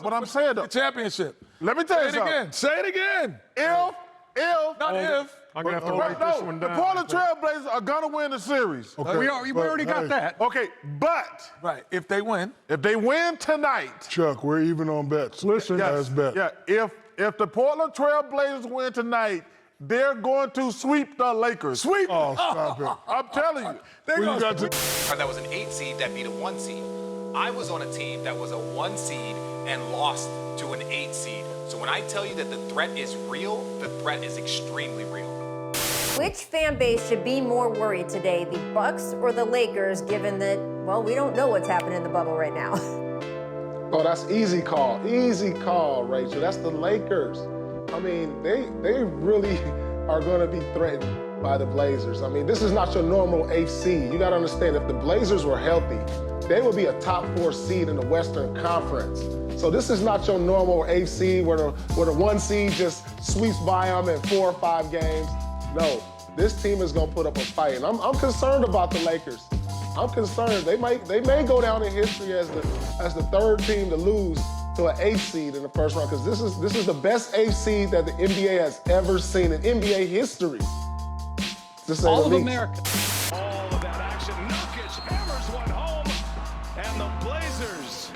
But I'm saying, though. The championship. Let me tell you Say it something. again. Say it again. Not if. I'm going to have to write this one The down. Portland Trailblazers are going to win the series. Okay. We already got that. Okay, but Right. If they win. if they win tonight, Chuck, we're even on bets. Listen, as bet. yeah, if the Portland Trailblazers win tonight, they're going to sweep the Lakers. Sweep. Oh, stop it. I'm telling you. Well, you got to... That was an 8 seed that beat a 1 seed. I was on a team that was a 1 seed and lost to an 8 seed. So when I tell you that the threat is real, the threat is extremely real. Which fan base should be more worried today, the Bucks or the Lakers, given that, well, we don't know what's happening in the bubble right now? Oh, that's easy call, Rachel. That's the Lakers. I mean, they really are going to be threatened by the Blazers. I mean, this is not your normal 8th seed. You got to understand, if the Blazers were healthy, they would be a top 4 seed in the Western Conference. So this is not your normal 8th seed where the 1 seed just sweeps by them in 4 or 5 games. No, this team is going to put up a fight, and I'm concerned about the Lakers. I'm concerned. They may go down in history as the 3rd team to lose to an 8th seed in the first round, because this is the best 8th seed that the NBA has ever seen in NBA history. To say All the of least. America. All of that action. Nurkic hammers one home, and the Blazers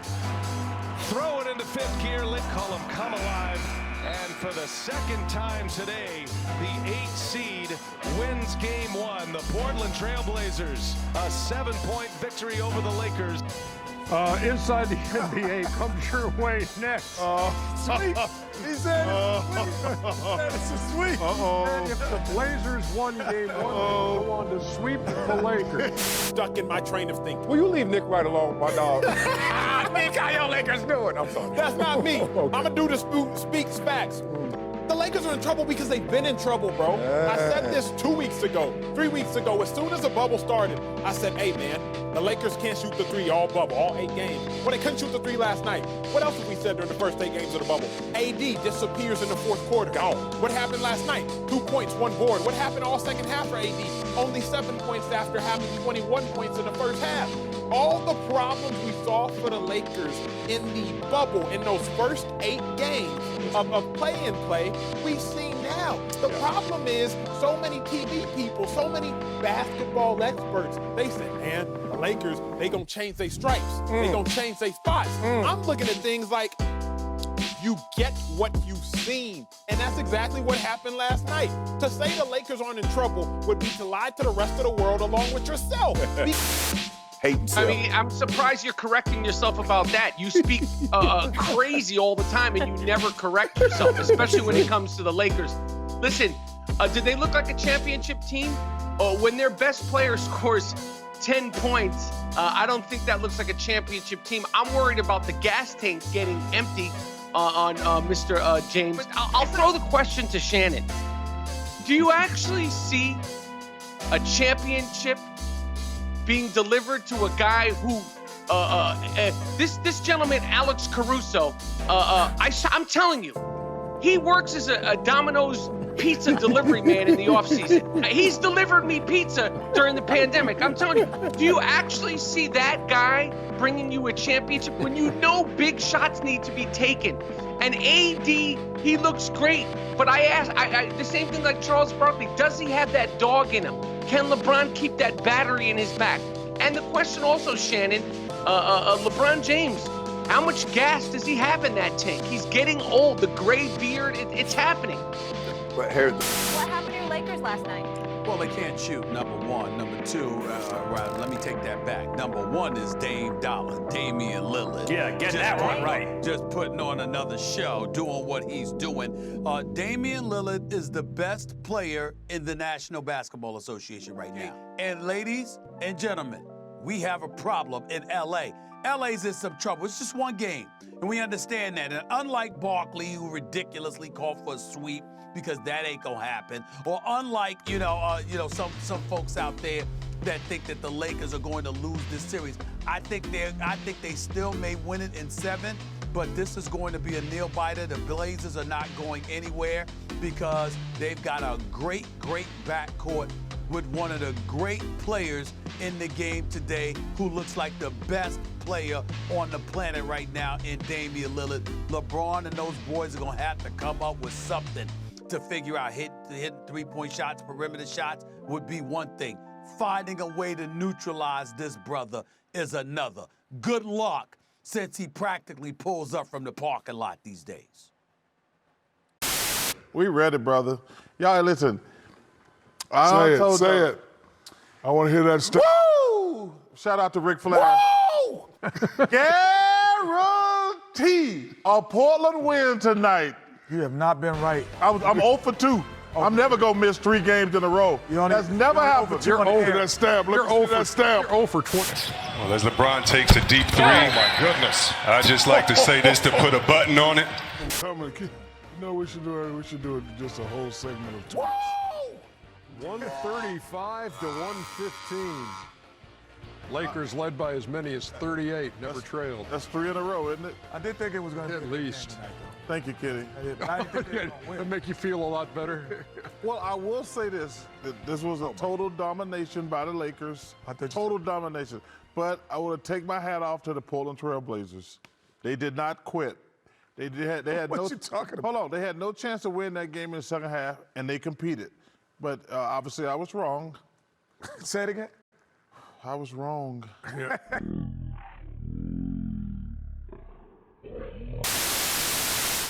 throw it into 5th gear. McCollum come alive, and for the 2nd time today, the 8 seed wins Game 1. The Portland Trailblazers, a 7-point victory over the Lakers. Inside the NBA comes your way next. Sweep. He said it's a sweep. And if the Blazers won Game 1, they go on to sweep the Lakers. Stuck in my train of thinking. Will you leave Nick right alone, my dog? Think how your Lakers do it. I'm sorry. That's not me. I'm a dude that speaks facts. The Lakers are in trouble because they've been in trouble, bro. I said this 2 weeks ago, 3 weeks ago. As soon as the bubble started, I said, hey, man, the Lakers can't shoot the 3 all bubble, all 8 games. Well, they couldn't shoot the 3 last night. What else have we said during the first 8 games of the bubble? AD disappears in the 4th quarter. Gone. What happened last night? 2 points, 1 board. What happened all second half for AD? Only 7 points after having 21 points in the first half. All the problems we saw for the Lakers in the bubble in those first 8 games of play-in-play, we see now. The problem is so many TV people, so many basketball experts, they say, man, the Lakers, they gonna change their stripes. They gonna change their spots. I'm looking at things like, you get what you've seen. And that's exactly what happened last night. To say the Lakers aren't in trouble would be to lie to the rest of the world along with yourself. I mean, I'm surprised you're correcting yourself about that. You speak crazy all the time, and you never correct yourself, especially when it comes to the Lakers. Listen, did they look like a championship team? When their best player scores 10 points, I don't think that looks like a championship team. I'm worried about the gas tank getting empty on Mr. James. I'll throw the question to Shannon. Do you actually see a championship being delivered to a guy who, this gentleman, Alex Caruso, I'm telling you, he works as a Domino's pizza delivery man in the offseason. He's delivered me pizza during the pandemic. I'm telling you, do you actually see that guy bringing you a championship when you know big shots need to be taken? And AD, he looks great, but I ask, the same thing like Charles Barkley, does he have that dog in him? Can LeBron keep that battery in his back? And the question also, Shannon, LeBron James, how much gas does he have in that tank? He's getting old, the gray beard, it's happening. But here's What happened to your Lakers last night? Well, they can't shoot, number one. Number two, let me take that back. Number one is Dame Dollar, Damian Lillard. Yeah, get that one right. Just putting on another show, doing what he's doing. Damian Lillard is the best player in the National Basketball Association right now. And ladies and gentlemen, we have a problem in LA. LA's in some trouble. It's just one game, and we understand that. And unlike Barkley, who ridiculously called for a sweep, because that ain't gonna happen, or unlike some folks out there that think that the Lakers are going to lose this series, I think they still may win it in 7, but this is going to be a nail biter. The Blazers are not going anywhere because they've got a great backcourt with one of the great players in the game today who looks like the best player on the planet right now in Damian Lillard. LeBron and those boys are going to have to come up with something to figure out hitting three-point shots, perimeter shots would be one thing. Finding a way to neutralize this brother is another. Good luck, since he practically pulls up from the parking lot these days. We ready, brother. Y'all listen. Say it. I want to hear that stuff. Woo! Shout out to Ric Flair. Woo! Guarantee a Portland win tonight. You have not been right. I'm 0 for 2. I'm never going to miss 3 games in a row. That's never happened. You're over that stab. Look at that stab. You're 0 for 20. Well, as LeBron takes a deep three, Oh, my goodness. I just like to say this to put a button on it. You know what we should do? We should do just a whole segment of tweets. 135 to 115. Lakers led by as many as 38, never trailed. That's 3 in a row, isn't it? I did think it was going to be At least. Thank you, Kitty. That'd make you feel a lot better. Well, I will say this. This was a total domination by the Lakers. Total domination. But I want to take my hat off to the Portland Trail Blazers. They did not quit. They had What no. you talking about? Hold on. They had no chance to win that game in the second half, and they competed. But obviously, I was wrong. Say it again. I was wrong.